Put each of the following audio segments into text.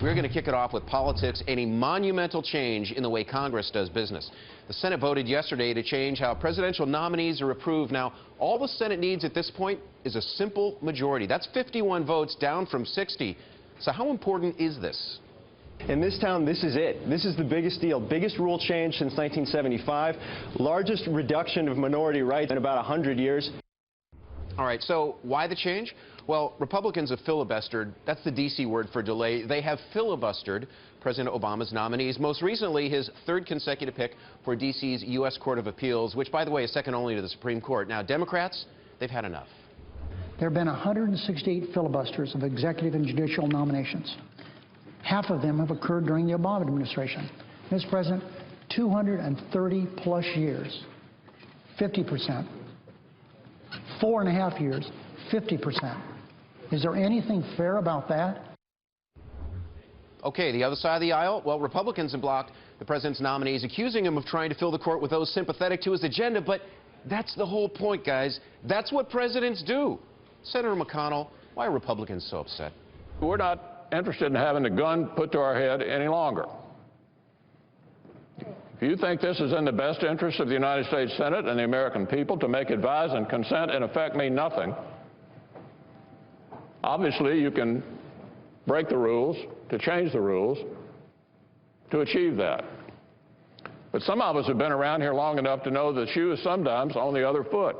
We're going to kick it off with politics and a monumental change in the way Congress does business. The Senate voted yesterday to change how presidential nominees are approved. Now, all the Senate needs at this point is a simple majority. That's 51 votes, down from 60. So how important is this? In this town, this is it. This is the biggest deal, biggest rule change since 1975, largest reduction of minority rights in about 100 years. All right, so why the change? Well, Republicans have filibustered. That's the D.C. word for delay. They have filibustered President Obama's nominees, most recently his third consecutive pick for D.C.'s U.S. Court of Appeals, which, by the way, is second only to the Supreme Court. Now, Democrats, they've had enough. There have been 168 filibusters of executive and judicial nominations. Half of them have occurred during the Obama administration. Mr. President, 230-plus years, 50%. 4.5 years, 50%. Is there anything fair about that? Okay, the other side of the aisle, well, Republicans have blocked the president's nominees, accusing him of trying to fill the court with those sympathetic to his agenda, but that's the whole point, guys. That's what presidents do. Senator McConnell, why are Republicans so upset? We're not interested in having a gun put to our head any longer. If you think this is in the best interest of the United States Senate and the American people to make advise and consent in effect mean nothing, obviously you can break the rules, to change the rules, to achieve that. But some of us have been around here long enough to know the shoe is sometimes on the other foot.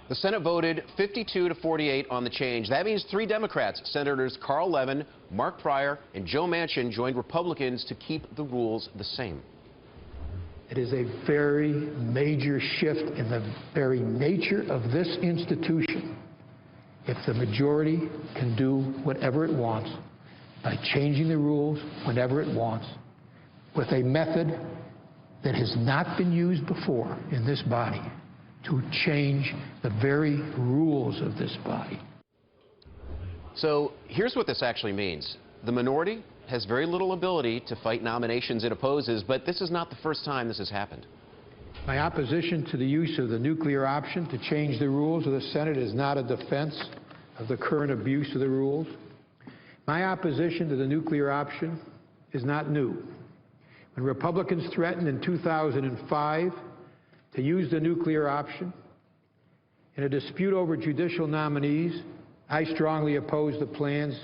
The Senate voted 52-48 on the change. That means 3 Democrats, Senators Carl Levin, Mark Pryor, and Joe Manchin, joined Republicans to keep the rules the same. It is a very major shift in the very nature of this institution if the majority can do whatever it wants by changing the rules whenever it wants with a method that has not been used before in this body to change the very rules of this body. So here's what this actually means. The minority has very little ability to fight nominations it opposes, but this is not the first time this has happened. My opposition to the use of the nuclear option to change the rules of the Senate is not a defense of the current abuse of the rules. My opposition to the nuclear option is not new. When Republicans threatened in 2005 to use the nuclear option in a dispute over judicial nominees, I strongly opposed the plans,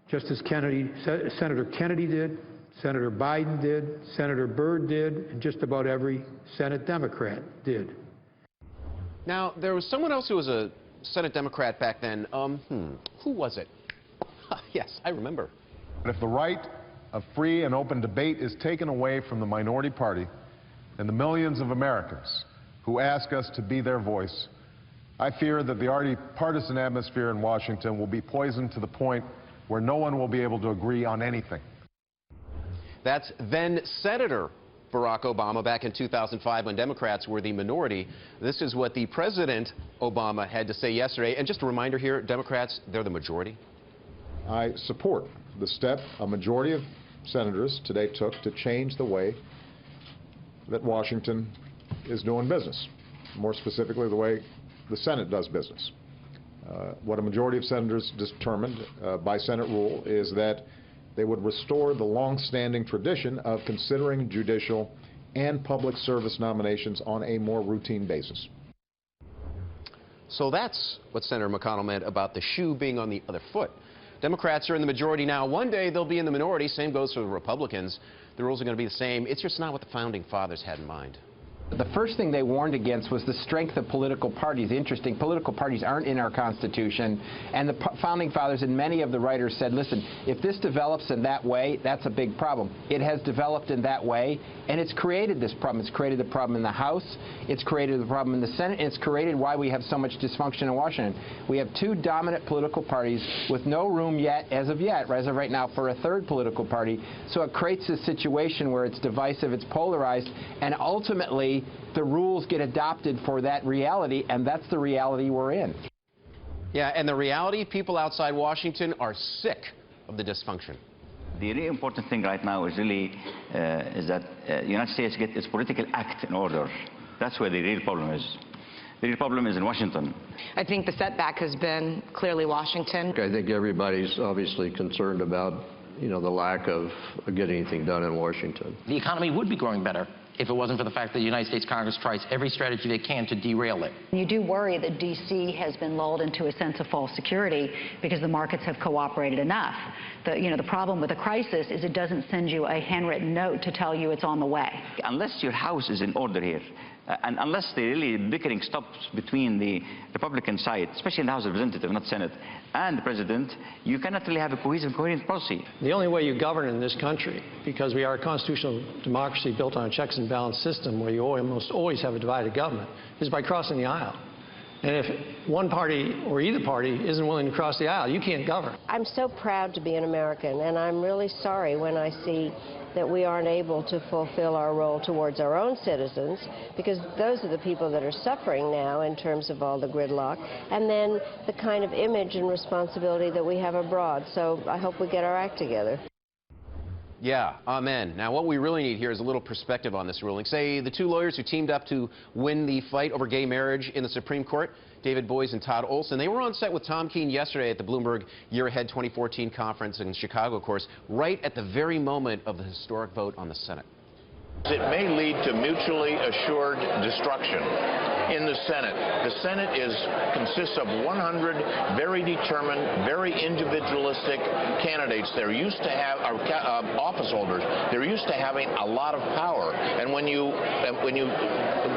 just as Senator Kennedy did, Senator Biden did, Senator Byrd did, and just about every Senate Democrat did. Now, there was someone else who was a Senate Democrat back then. Who was it? Yes, I remember. If the right of free and open debate is taken away from the minority party and the millions of Americans who ask us to be their voice, I fear that the already partisan atmosphere in Washington will be poisoned to the point where no one will be able to agree on anything. That's then Senator Barack Obama back in 2005 when Democrats were the minority. This is what the President Obama had to say yesterday. And just a reminder here, Democrats, they're the majority. I support the step a majority of senators today took to change the way that Washington is doing business, more specifically the way the Senate does business. What a majority of senators determined by Senate rule is that they would restore the long-standing tradition of considering judicial and public service nominations on a more routine basis. So that's what Senator McConnell meant about the shoe being on the other foot. Democrats are in the majority now. One day they'll be in the minority. Same goes for the Republicans. The rules are going to be the same. It's just not what the Founding Fathers had in mind. The first thing they warned against was the strength of political parties. Interesting, political parties aren't in our Constitution, and the Founding Fathers and many of the writers said, listen, if this develops in that way, that's a big problem. It has developed in that way, and it's created this problem. It's created the problem in the House, it's created the problem in the Senate, and it's created why we have so much dysfunction in Washington. We have 2 dominant political parties with no room yet, as of right now, for a third political party. So it creates a situation where it's divisive, it's polarized, and ultimately the rules get adopted for that reality, and that's the reality we're in. Yeah, and the reality, people outside Washington are sick of the dysfunction. The really important thing right now is really is that the United States get its political act in order. That's where the real problem is. The real problem is in Washington. I think the setback has been clearly Washington. I think everybody's obviously concerned about, the lack of getting anything done in Washington. The economy would be growing better if it wasn't for the fact that the United States Congress tries every strategy they can to derail it. You do worry that D.C. has been lulled into a sense of false security because the markets have cooperated enough. The problem with a crisis is it doesn't send you a handwritten note to tell you it's on the way. Unless your house is in order here, and unless the really bickering stops between the Republican side, especially in the House of Representatives, not Senate, and the President, you cannot really have a cohesive, coherent policy. The only way you govern in this country, because we are a constitutional democracy built on a checks and balance system where you almost always have a divided government, is by crossing the aisle. And if one party or either party isn't willing to cross the aisle, you can't govern. I'm so proud to be an American, and I'm really sorry when I see that we aren't able to fulfill our role towards our own citizens, because those are the people that are suffering now in terms of all the gridlock, and then the kind of image and responsibility that we have abroad. So I hope we get our act together. Yeah, amen. Now, what we really need here is a little perspective on this ruling. Say the two lawyers who teamed up to win the fight over gay marriage in the Supreme Court, David Boies and Todd Olson, they were on set with Tom Keene yesterday at the Bloomberg Year Ahead 2014 conference in Chicago, of course, right at the very moment of the historic vote on the Senate. It may lead to mutually assured destruction in the Senate. The Senate consists of 100 very determined, very individualistic candidates. They're used to have office holders. They're used to having a lot of power. And when you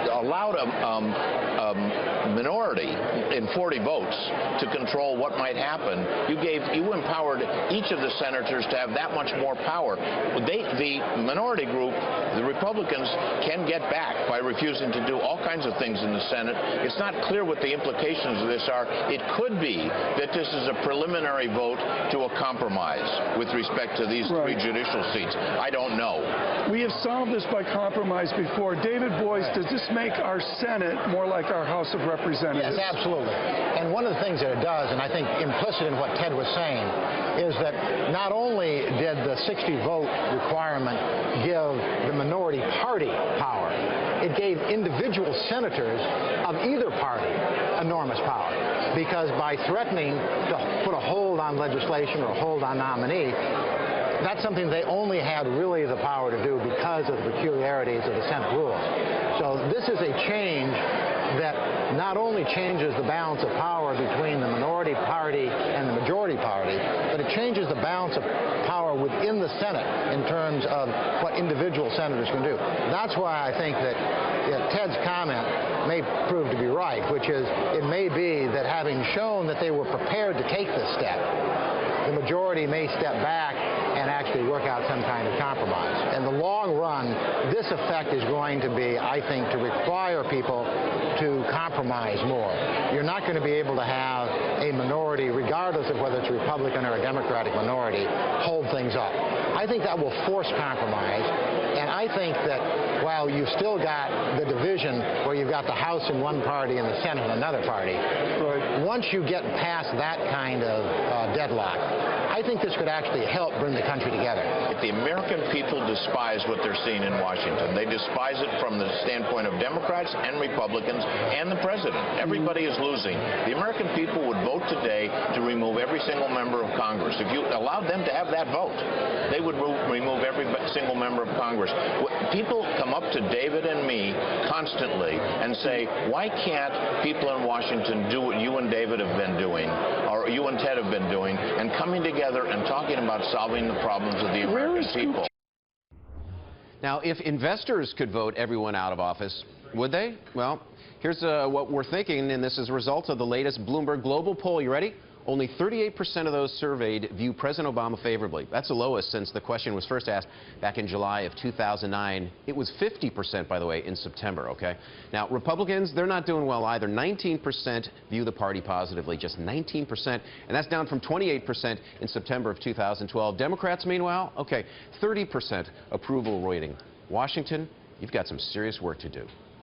allowed a minority in 40 votes to control what might happen, you empowered each of the senators to have that much more power. The minority group, the Republicans, can get back by refusing to do all kinds of things in the Senate. It's not clear what the implications of this are. It could be that this is a preliminary vote to a compromise with respect to these three judicial seats. I don't know. We have solved this by compromise before. David Boies, does this make our Senate more like our House of Representatives? Yes, absolutely. And one of the things that it does, and I think implicit in what Ted was saying, is that not only did the 60-vote requirement give the minority party power, it gave individual senators of either party enormous power. Because by threatening to put a hold on legislation or a hold on nominee, that's something they only had really the power to do because of the peculiarities of the Senate rules. So this is a change that not only changes the balance of power between the minority party and the majority party, but it changes the balance of power within the Senate in terms of what individual senators can do. That's why I think that Ted's comment may prove to be right, which is it may be that having shown that they were prepared to take this step, the majority may step back and actually work out some kind of compromise. In the long run, this effect is going to be, I think, to require people to compromise more. You're not going to be able to have a minority, regardless of whether it's a Republican or a Democratic minority, hold things up. I think that will force compromise, and I think that while you've still got the division where you've got the House in one party and the Senate in another party, once you get past that kind of deadlock, I think this could actually help bring the country together. If the American people despise what they're seeing in Washington, they despise it from the standpoint of Democrats and Republicans and the President. Everybody is losing. The American people would vote today to remove every single member of Congress. If you allowed them to have that vote, they would remove every single member of Congress. People come up to David and me constantly and say, why can't people in Washington do what you and David have been doing, or you and Ted have been doing, and coming together and talking about solving the problems of the American people? Now, if investors could vote everyone out of office, would they? Well, here's what we're thinking, and this is a result of the latest Bloomberg Global poll. You ready? Only 38% of those surveyed view President Obama favorably. That's the lowest since the question was first asked back in July of 2009. It was 50%, by the way, in September, okay? Now, Republicans, they're not doing well either. 19% view the party positively, just 19%, and that's down from 28% in September of 2012. Democrats, meanwhile, okay, 30% approval rating. Washington, you've got some serious work to do.